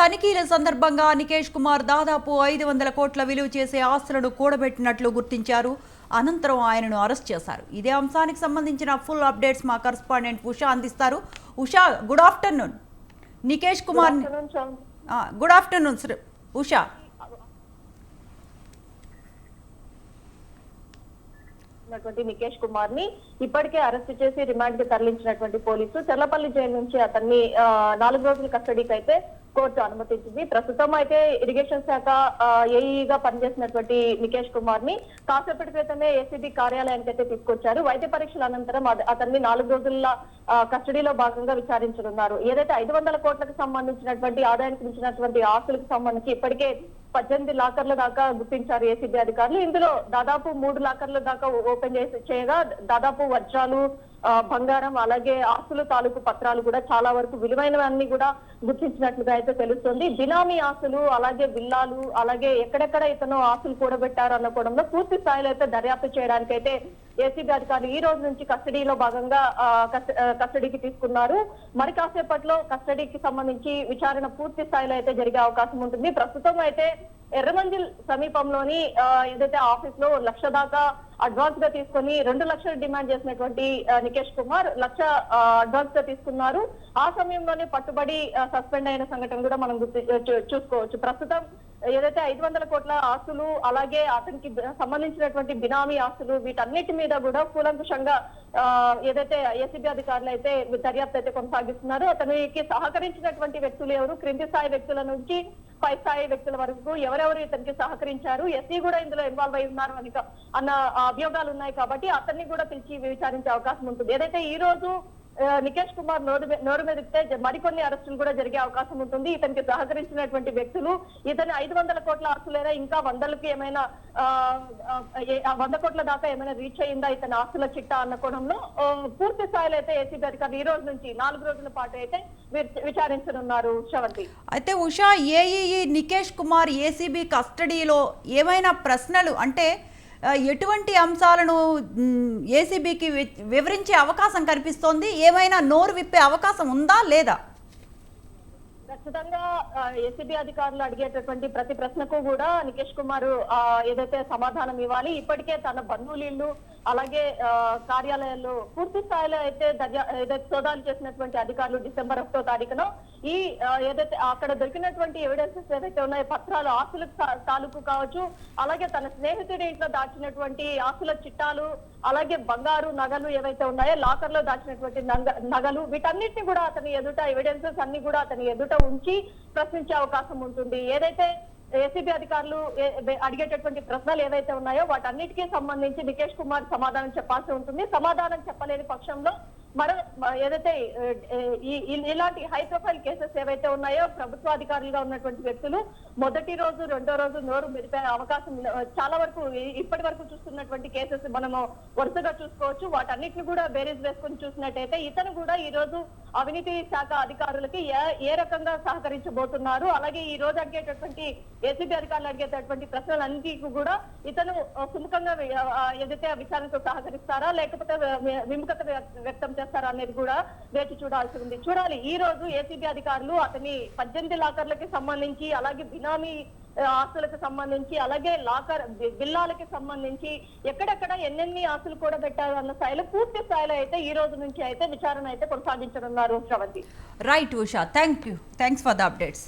తనిఖీల సందర్భంగా నికేష్ కుమార్ దాదాపు 500 కోట్ల విలువ చేసే ఆస్తులను కూడబెట్టినట్లు గుర్తించారు. అనంతరం ఆయనను అరెస్ట్ చేశారు. ఇదే అంశానికి సంబంధించిన ఫుల్ అప్డేట్స్ మా కరెస్పాండెంట్ ఉషా అందిస్తారు. Usha, good afternoon. Nikesh Kumar, good afternoon Usha. Nikesh Kumar ని ఇప్పటికే అరెస్ట్ చేసి రిమాండ్ కి తరలించినటువంటి పోలీసులు చెర్లపల్లి జైలు నుంచి అతన్ని 4 రోజుల కస్టడీకి అయితే కోర్టు అనుమతించింది. ప్రస్తుతం అయితే ఇరిగేషన్ శాఖ ఏఈగా పనిచేసినటువంటి నికేష్ కుమార్ ని కాసేపటి క్రితమే ఏసీబీ కార్యాలయానికి అయితే తీసుకొచ్చారు. వైద్య పరీక్షల అనంతరం అతన్ని 4 రోజుల కస్టడీలో భాగంగా విచారించనున్నారు. ఏదైతే 500 కోట్లకు సంబంధించినటువంటి ఆదాయానికి మించినటువంటి ఆస్తులకు సంబంధించి ఇప్పటికే 18 లాకర్ల దాకా గుర్తించారు ఏసీబీ అధికారులు. ఇందులో దాదాపు 3 లాకర్ల దాకా ఓపెన్ చేయగా దాదాపు వజ్రాలు, బంగారం, అలాగే ఆస్తులు తాలూకు పత్రాలు కూడా చాలా వరకు విలువైనవన్నీ కూడా గుర్తించినట్లుగా అయితే తెలుస్తుంది. బినామీ ఆస్తులు, అలాగే విల్లాలు, అలాగే ఎక్కడెక్కడ ఇతను ఆస్తులు కూడబెట్టారు అనుకోవడంలో పూర్తి స్థాయిలో అయితే దర్యాప్తు చేయడానికి అయితే ఏసీబీ అధికారులు ఈ రోజు నుంచి కస్టడీలో భాగంగా కస్టడీకి తీసుకున్నారు. మరి కాసేపట్లో కస్టడీకి సంబంధించి విచారణ పూర్తి స్థాయిలో అయితే జరిగే అవకాశం ఉంటుంది. ప్రస్తుతం అయితే ఎర్రమంజిల్ సమీపంలోని ఏదైతే ఆఫీస్ లో 1 లక్ష దాకా అడ్వాన్స్ గా తీసుకొని 2 లక్షలు డిమాండ్ చేసినటువంటి నికేష్ కుమార్ 1 లక్ష అడ్వాన్స్ గా తీసుకున్నారు. ఆ సమయంలోనే పట్టుబడి సస్పెండ్ అయిన సంఘటన కూడా మనం చూసుకోవచ్చు. ప్రస్తుతం ఏదైతే 500 కోట్ల ఆస్తులు, అలాగే అతనికి సంబంధించినటువంటి బినామీ ఆస్తులు, వీటన్నిటి మీద కూడా కూలంకుషంగా ఏదైతే ఏసీబీ అధికారులు అయితే దర్యాప్తు అయితే కొనసాగిస్తున్నారు. అతనికి సహకరించినటువంటి వ్యక్తులు ఎవరు, క్రింది స్థాయి వ్యక్తుల నుంచి పై స్థాయి వ్యక్తుల వరకు ఎవరెవరు ఇతనికి సహకరించారు, ఎస్సీ కూడా ఇందులో ఇన్వాల్వ్ అయి ఉన్నారు అన్న అభియోగాలు ఉన్నాయి. కాబట్టి అతన్ని కూడా పిలిచి విచారించే అవకాశం ఉంటుంది. ఏదైతే ఈ రోజు నికేష్ కుమార్ నోరు మెదిపితే మరికొన్ని అరెస్టులు కూడా జరిగే అవకాశం ఉంటుంది. ఇతనికి సహకరించినటువంటి వ్యక్తులు, ఇతని 500 కోట్ల ఆస్తులైనా ఇంకా 100కి ఏమైనా 100 కోట్ల దాకా ఏమైనా రీచ్ అయిందా ఇతని ఆస్తుల చిట్టా అన్న కోణంలో పూర్తి స్థాయిలో అయితే ఏసీబీ అధికారులు ఈ రోజు నుంచి 4 రోజుల పాటు అయితే విచారించనున్నారు. శ్రవంతి, అయితే ఉషా, ఏఈఈ నికేష్ కుమార్ ఏసీబీ కస్టడీలో ఏమైనా ప్రశ్నలు అంటే ఎటువంటి అంశాలను ఏసీబీకి వివరించే అవకాశం కనిపిస్తోంది? ఏమైనా నోరు విప్పే అవకాశం ఉందా లేదా? ఖచ్చితంగా ఏసీబీ అధికారులు అడిగేటటువంటి ప్రతి ప్రశ్నకు కూడా నికేష్ కుమార్ ఏదైతే సమాధానం ఇవ్వాలి. ఇప్పటికే తన బంధువులు, అలాగే కార్యాలయాల్లో పూర్తి స్థాయిలో అయితే ఏదైతే సోదాలు చేసినటువంటి అధికారులు డిసెంబర్ 1వ తారీఖున ఈ ఏదైతే అక్కడ దొరికినటువంటి ఎవిడెన్సెస్ ఏదైతే ఉన్నాయో, పత్రాలు, ఆస్తులకు తాలూకు కావచ్చు, అలాగే తన స్నేహితుడి ఇంట్లో దాచినటువంటి ఆస్తుల చిట్టాలు, అలాగే బంగారు నగలు ఏవైతే ఉన్నాయో లాకర్ లో దాచినటువంటి నగలు, వీటన్నిటిని కూడా అతని ఎదుట ఎవిడెన్సెస్ అన్ని కూడా అతని ఎదుట ఉంచి ప్రశ్నించే అవకాశం ఉంటుంది. ఏదైతే ఏసీబీ అధికారులు అడిగేటటువంటి ప్రశ్నలు ఏవైతే ఉన్నాయో వాటన్నిటికీ సంబంధించి నికేష్ కుమార్ సమాధానం చెప్పాల్సి ఉంటుంది. సమాధానం చెప్పలేని పక్షంలో ఏదైతే ఇలాంటి హై ప్రొఫైల్ కేసెస్ ఏవైతే ఉన్నాయో ప్రభుత్వాధికారులుగా ఉన్నటువంటి వ్యక్తులు మొదటి రోజు, 2వ రోజు నోరు మెరిపే అవకాశం చాలా వరకు ఇప్పటి వరకు చూస్తున్నటువంటి కేసెస్ మనము వరుసగా చూసుకోవచ్చు. వాటన్నిటిని కూడా బేరీజ్ వేసుకొని చూసినట్టయితే ఇతను కూడా ఈ రోజు అవినీతి శాఖ అధికారులకి ఏ రకంగా సహకరించబోతున్నారు, అలాగే ఈ రోజు అడిగేటటువంటి ఏసీబీ అధికారులు అడిగేటటువంటి ప్రశ్నలన్నిటికీ కూడా ఇతను సుముఖంగా ఏదైతే విచారణకు సహకరిస్తారా లేకపోతే విముఖత వ్యక్తం చేస్తారా అనేది కూడా వేచి చూడాల్సి ఉంది. చూడాలి. ఈ రోజు ఏసీబీ అధికారులు అతని 18 లాకర్లకి సంబంధించి, అలాగే బినామీ ఆస్తులకు సంబంధించి, అలాగే లాకర్ బిల్లాలకి సంబంధించి ఎక్కడెక్కడ ఎన్నెన్ని ఆస్తులు కూడా పెట్టారు అన్న స్థాయిలో పూర్తి స్థాయిలో అయితే ఈ రోజు నుంచి అయితే విచారణ అయితే కొనసాగించనున్నారు. Sravanthi. Right Usha, thanks for the updates.